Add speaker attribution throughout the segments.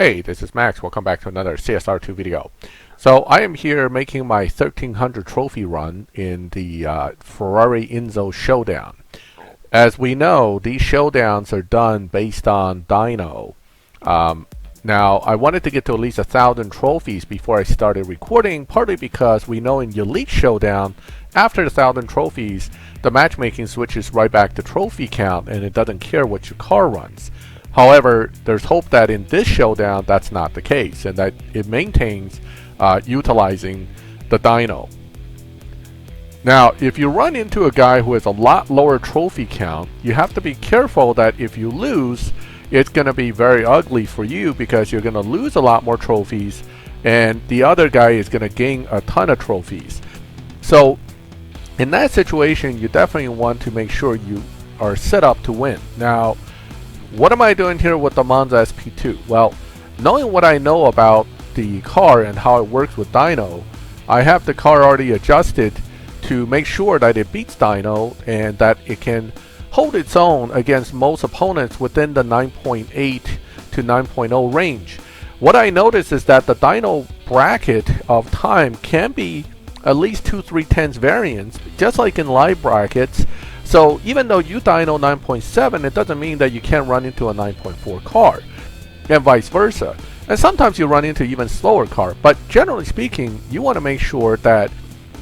Speaker 1: Hey, this is Max. Welcome back to another CSR2 video. So I am here making my 1300 trophy run in the Ferrari Enzo Showdown. As we know, these showdowns are done based on Dyno. Now, I wanted to get to at least 1,000 trophies before I started recording, partly because we know in Elite Showdown, after the 1,000 trophies, the matchmaking switches right back to trophy count and it doesn't care what your car runs. However, there's hope that in this showdown that's not the case and that it maintains utilizing the dyno. Now, if you run into a guy who has a lot lower trophy count, you have to be careful that if you lose, it's going to be very ugly for you because you're going to lose a lot more trophies and the other guy is going to gain a ton of trophies. So in that situation, you definitely want to make sure you are set up to win. Now, what am I doing here with the Monza SP2? Well, knowing what I know about the car and how it works with dyno, I have the car already adjusted to make sure that it beats dyno and that it can hold its own against most opponents within the 9.8 to 9.0 range. What I noticed is that the dyno bracket of time can be at least 2/3 variance, just like in live brackets. So even though you dyno 9.7, it doesn't mean that you can't run into a 9.4 car, and vice versa. And sometimes you run into even slower car, but generally speaking, you want to make sure that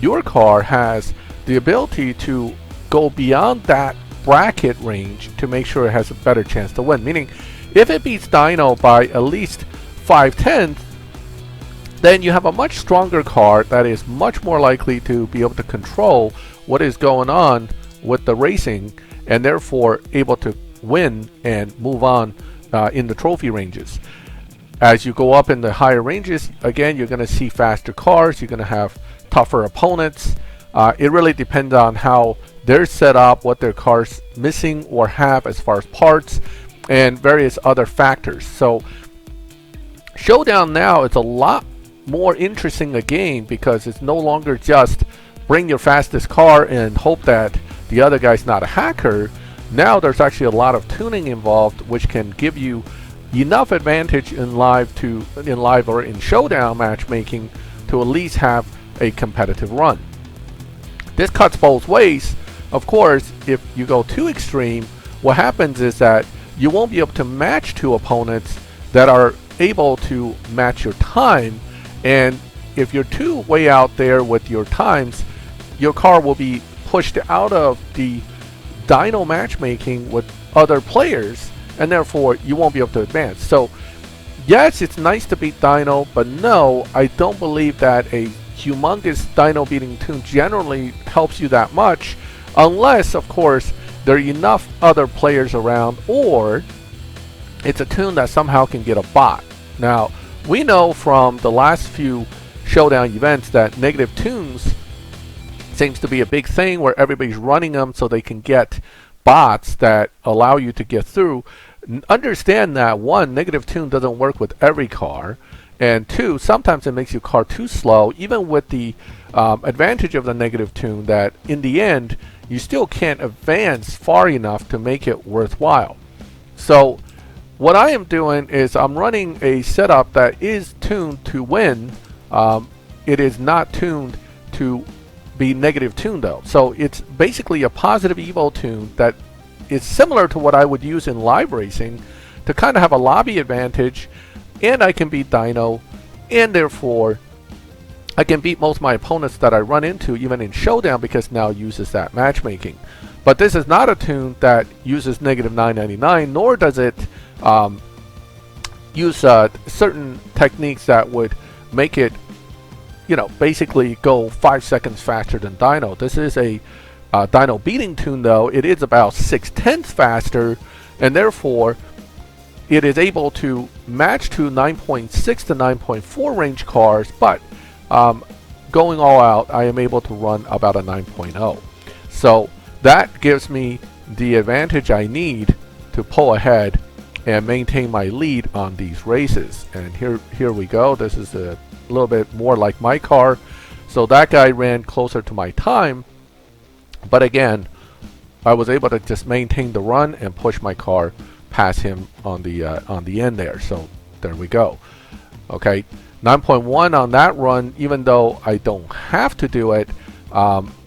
Speaker 1: your car has the ability to go beyond that bracket range to make sure it has a better chance to win. Meaning, if it beats dyno by at least 5/10, then you have a much stronger car that is much more likely to be able to control what is going on with the racing and therefore able to win and move on in the trophy ranges. As you go up in the higher ranges, again, you're going to see faster cars, you're going to have tougher opponents. It really depends on how they're set up, what their car's missing or have as far as parts and various other factors. So Showdown now is a lot more interesting a game because it's no longer just bring your fastest car and hope that the other guy's not a hacker. Now there's actually a lot of tuning involved, which can give you enough advantage in live or in showdown matchmaking to at least have a competitive run. This cuts both ways. Of course, if you go too extreme, what happens is that you won't be able to match two opponents that are able to match your time, and if you're too way out there with your times, your car will be pushed out of the dyno matchmaking with other players and therefore you won't be able to advance. So yes, it's nice to beat dyno, but no, I don't believe that a humongous dyno beating tune generally helps you that much unless, of course, there are enough other players around or it's a tune that somehow can get a bot. Now, we know from the last few showdown events that negative tunes seems to be a big thing where everybody's running them so they can get bots that allow you to get through. Understand that one, negative tune doesn't work with every car, and two, sometimes it makes your car too slow, even with the advantage of the negative tune, that in the end you still can't advance far enough to make it worthwhile. So what I am doing is I'm running a setup that is tuned to win. It is not tuned to be negative tune though. So it's basically a positive evo tune that is similar to what I would use in live racing to kind of have a lobby advantage, and I can beat dyno, and therefore I can beat most of my opponents that I run into even in showdown because now it uses that matchmaking. But this is not a tune that uses negative 999, nor does it use certain techniques that would make it, you know, basically go 5 seconds faster than dyno. This is a dyno beating tune though. It is about 6/10 faster, and therefore it is able to match to 9.6 to 9.4 range cars, but going all out, I am able to run about a 9.0. So that gives me the advantage I need to pull ahead and maintain my lead on these races. And here we go. This is a little bit more like my car. So that guy ran closer to my time, but again, I was able to just maintain the run and push my car past him on the end there. So There we go. Okay, 9.1 on that run, even though I don't have to do it,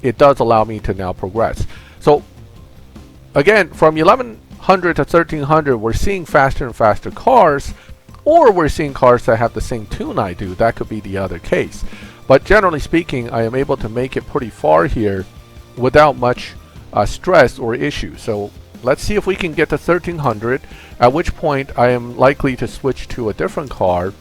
Speaker 1: it does allow me to now progress. So again, from 1100 to 1300, we're seeing faster and faster cars, or we're seeing cars that have the same tune I do. That could be the other case. But generally speaking, I am able to make it pretty far here without much stress or issue. So let's see if we can get to 1300, at which point I am likely to switch to a different car.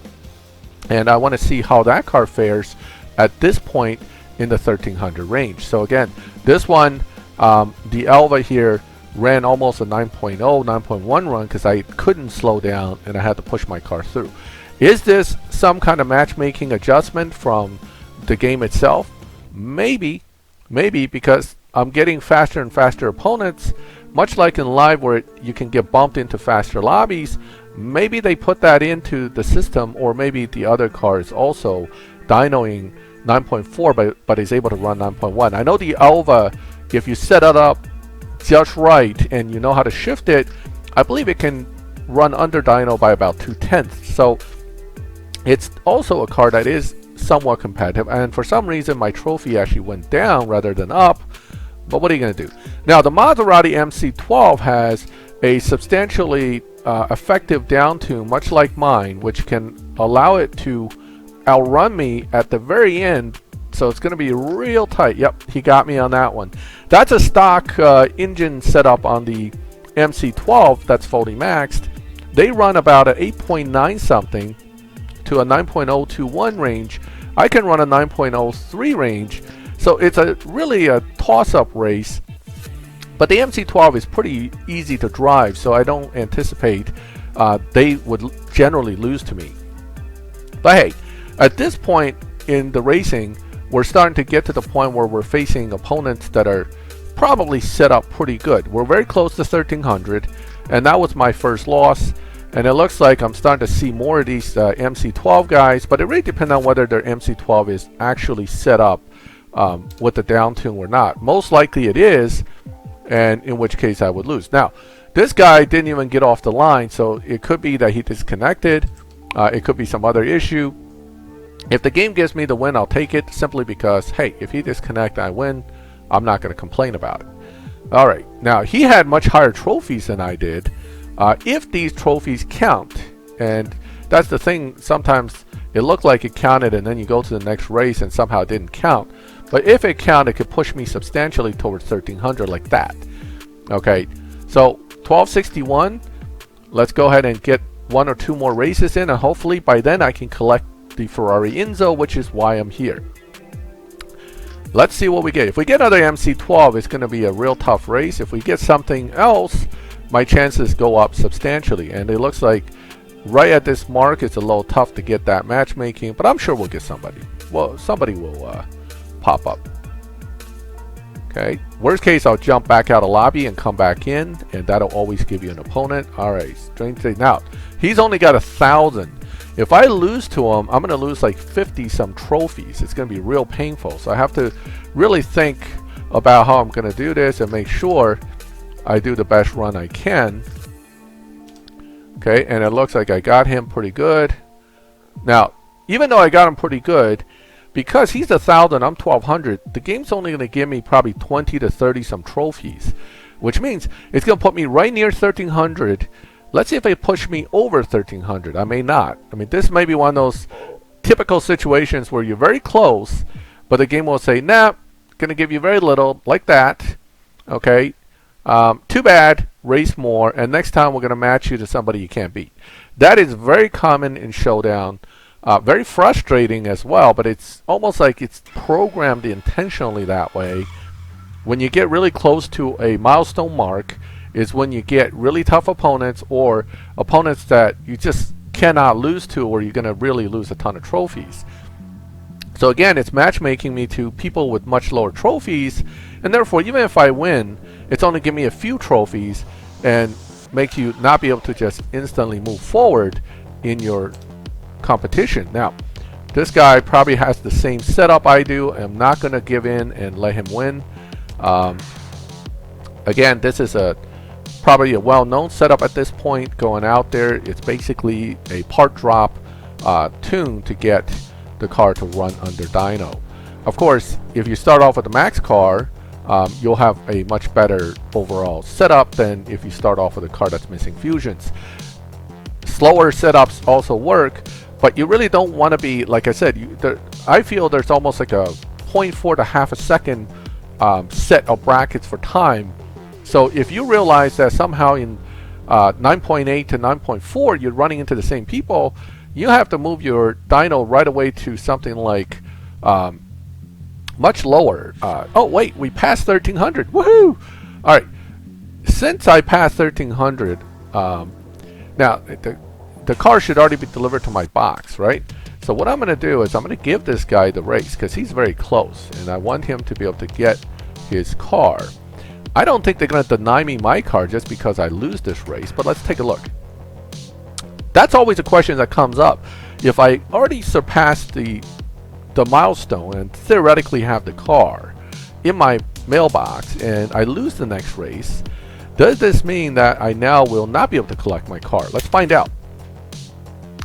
Speaker 1: And I want to see how that car fares at this point in the 1300 range. So again, this one, the Elva here ran almost a 9.0, 9.1 run because I couldn't slow down and I had to push my car through. Is this some kind of matchmaking adjustment from the game itself? Maybe because I'm getting faster and faster opponents, much like in live where you can get bumped into faster lobbies. Maybe they put that into the system, or maybe the other car is also dynoing 9.4 but is able to run 9.1. I know the Elva, if you set it up just right and you know how to shift it, I believe it can run under dyno by about 2/10. So it's also a car that is somewhat competitive, and for some reason my trophy actually went down rather than up. But what are you going to do? Now the Maserati MC12 has a substantially effective down tune, much like mine, which can allow it to outrun me at the very end. So it's going to be real tight. Yep, he got me on that one. That's a stock engine setup on the MC12 that's fully maxed. They run about an 8.9 something to a 9.021 range. I can run a 9.03 range. So it's really a toss-up race. But the MC12 is pretty easy to drive, so I don't anticipate they would generally lose to me. But hey, at this point in the racing, we're starting to get to the point where we're facing opponents that are probably set up pretty good. We're very close to 1300, and that was my first loss. And it looks like I'm starting to see more of these MC12 guys, but it really depends on whether their MC12 is actually set up with the down tune or not. Most likely it is, and in which case I would lose. Now, this guy didn't even get off the line, so it could be that he disconnected. It could be some other issue. If the game gives me the win, I'll take it, simply because, hey, if he disconnects, I win. I'm not going to complain about it. All right, now he had much higher trophies than I did. If these trophies count, and that's the thing, sometimes it looked like it counted and then you go to the next race and somehow it didn't count. But if it counted, it could push me substantially towards 1300 like that. Okay, so 1261, let's go ahead and get 1 or 2 more races in, and hopefully by then I can collect the Ferrari Enzo, which is why I'm here. Let's see what we get. If we get another MC12, it's going to be a real tough race. If we get something else, my chances go up substantially, and it looks like right at this mark it's a little tough to get that matchmaking, but I'm sure we'll get somebody. Well, somebody will pop up. Okay, worst case I'll jump back out of lobby and come back in, and that'll always give you an opponent. All right, strange thing. Now he's only got 1,000. If I lose to him, I'm going to lose like 50 some trophies. It's going to be real painful, so I have to really think about how I'm going to do this and make sure I do the best run I can. Okay, and it looks like I got him pretty good. Now, even though I got him pretty good, because he's 1,000, I'm 1,200, the game's only going to give me probably 20 to 30 some trophies, which means it's going to put me right near 1,300. Let's see if it pushes me over 1,300. I may not. I mean, this may be one of those typical situations where you're very close, but the game will say, nah, going to give you very little, like that. Okay, too bad, race more, and next time we're going to match you to somebody you can't beat. That is very common in Showdown. Very frustrating as well, but it's almost like it's programmed intentionally that way. When you get really close to a milestone mark is when you get really tough opponents, or opponents that you just cannot lose to, or you're going to really lose a ton of trophies. So again, it's matchmaking me to people with much lower trophies, and therefore even if I win, it's only give me a few trophies and make you not be able to just instantly move forward in your competition. Now, this guy probably has the same setup I do. I'm not going to give in and let him win. Again, this is a probably a well-known setup at this point going out there. It's basically a part drop tune to get the car to run under dyno. Of course, if you start off with the max car, you'll have a much better overall setup than if you start off with a car that's missing fusions. Slower setups also work, but you really don't want to be, like I said, I feel there's almost like a 0.4 to half a second set of brackets for time. So if you realize that somehow in 9.8 to 9.4 you're running into the same people, you have to move your dyno right away to something like much lower. Oh wait, we passed 1300. Woohoo! All right, since I passed 1300, now the car should already be delivered to my box, right? So what I'm going to do is I'm going to give this guy the race because he's very close, and I want him to be able to get his car. I don't think they're going to deny me my car just because I lose this race, but let's take a look. That's always a question that comes up. If I already surpassed the milestone and theoretically have the car in my mailbox and I lose the next race, does this mean that I now will not be able to collect my car? Let's find out.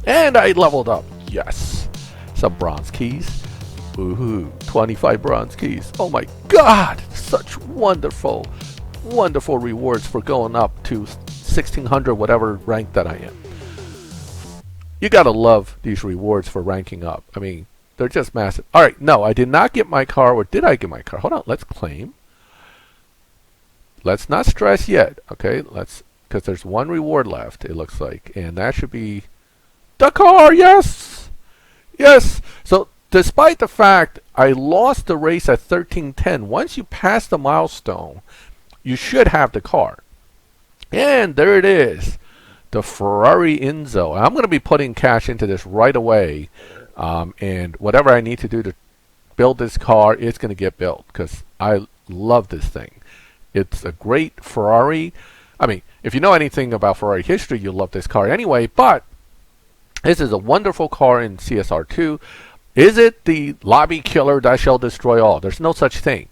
Speaker 1: And I leveled up. Yes. Some bronze keys. Woohoo. 25 bronze keys. Oh my god. Such wonderful, wonderful rewards for going up to 1600, whatever rank that I am. You gotta love these rewards for ranking up. I mean, they're just massive. Alright, no, I did not get my car, or did I get my car? Hold on, let's claim. Let's not stress yet, okay? Because there's one reward left, it looks like, and that should be the car. Yes, yes. So despite the fact I lost the race at 1310, once you pass the milestone, you should have the car. And there it is, the Ferrari Enzo. I'm going to be putting cash into this right away, and whatever I need to do to build this car, it's going to get built because I love this thing. It's a great Ferrari. I mean, if you know anything about Ferrari history, you'll love this car anyway, but this is a wonderful car in CSR2. Is it the lobby killer that shall destroy all? There's no such thing.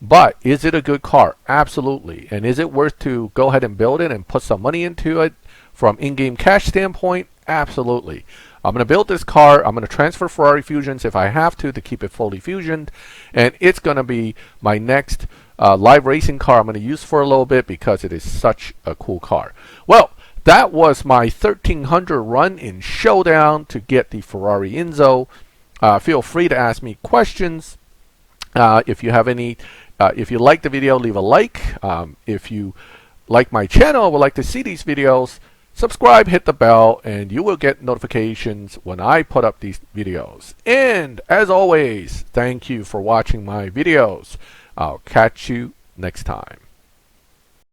Speaker 1: But is it a good car? Absolutely. And is it worth to go ahead and build it and put some money into it from in-game cash standpoint? Absolutely. I'm going to build this car. I'm going to transfer Ferrari Fusions if I have to keep it fully fusioned. And it's going to be my next live racing car I'm going to use for a little bit because it is such a cool car. Well, that was my 1300 run in Showdown to get the Ferrari Enzo. Feel free to ask me questions. If you have any, if you like the video, leave a like. If you like my channel, would like to see these videos, subscribe, hit the bell, and you will get notifications when I put up these videos. And as always, thank you for watching my videos. I'll catch you next time.